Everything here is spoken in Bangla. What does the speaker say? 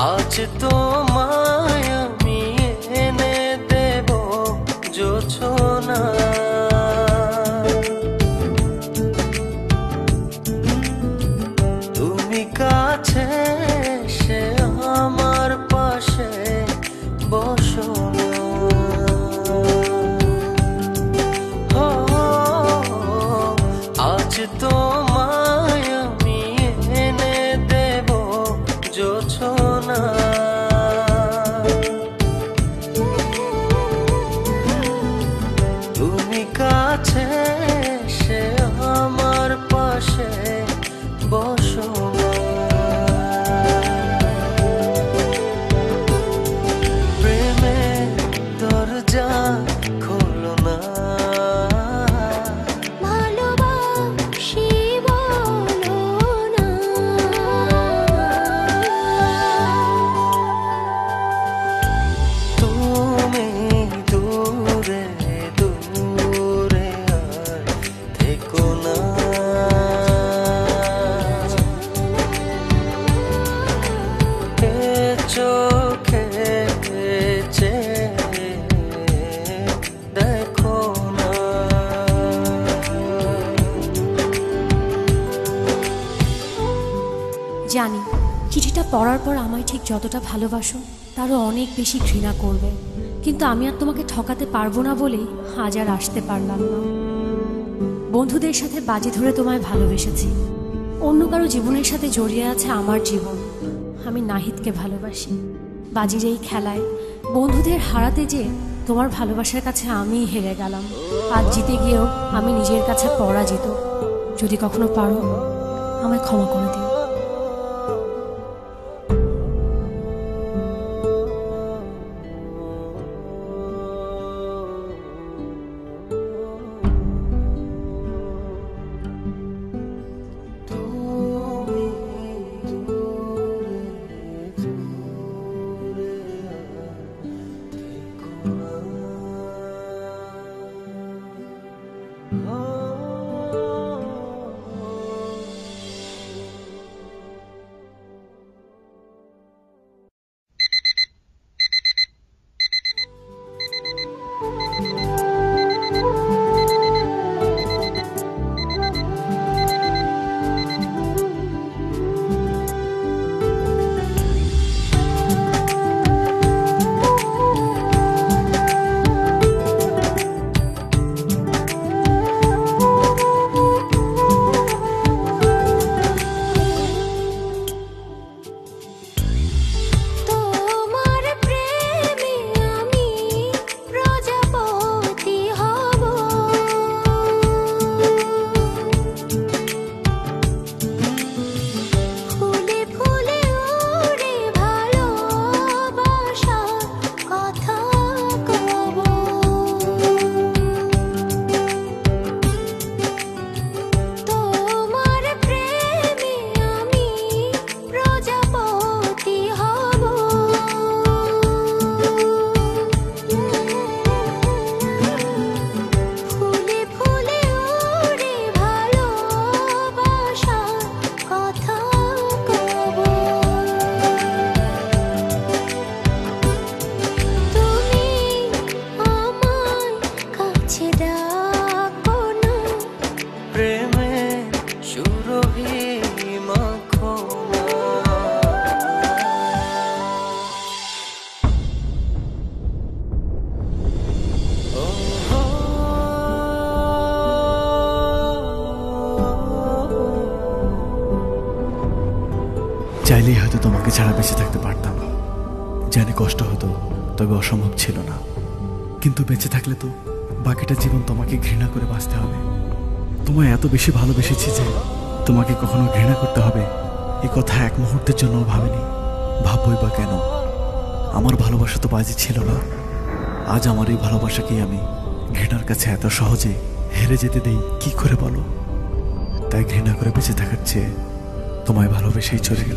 আজ তোমায় আমি এনে দেব জোছনা, তুমি কাছে এসে আমার পাশে বসো না। আজ তোমায় আমি এনে দেব জোছনা, তুমি কাছে এসে আমার পাশে বসো না। প্রেমের দরজা খোলো না, চোখে দেখো না। জানি চিঠিটা পড়ার পর আমায় ঠিক যতটা ভালোবাসো তারও অনেক বেশি ঘৃণা করবে, কিন্তু আমি আর তোমাকে ঠকাতে পারবো না বলেই আজ আর আসতে পারলাম না। বন্ধুদের সাথে বাজি ধরে তোমায় ভালোবেসেছি, অন্য কারো জীবনের সাথে জড়িয়ে আছে আমার জীবন। আমি নাহিদকে ভালোবাসি। বাজির এই খেলায় বন্ধুদের হারাতে যে তোমার ভালোবাসার কাছে আমিই হেরে গেলাম। আজ জিতে গিয়েও আমি নিজের কাছে পরাজিত। যদি কখনো পারো আমায় ক্ষমা করে দিও। চাইলেই হয়তো তোমাকে ছাড়া বেঁচে থাকতে পারতাম। জানি কষ্ট হতো, তবে অসম্ভব ছিল না। কিন্তু বেঁচে থাকলে তো বাকিটা জীবন তোমাকে ঘৃণা করে বাঁচতে হবে। তোমায় এত বেশি ভালোবেসেছি যে তোমাকে কখনো ঘৃণা করতে হবে এ কথা এক মুহূর্তের জন্য ভাবিনি। ভাববই বা কেন? আমার ভালোবাসা তো বাজি ছিল না। আজ আমার এই ভালোবাসাকেই আমি ঘৃণার কাছে এত সহজে হেরে যেতে দেই কি করে বলো? তাই ঘৃণা করে বেঁচে থাকার চেয়ে তোমায় ভালোবেসেই চলে গেল।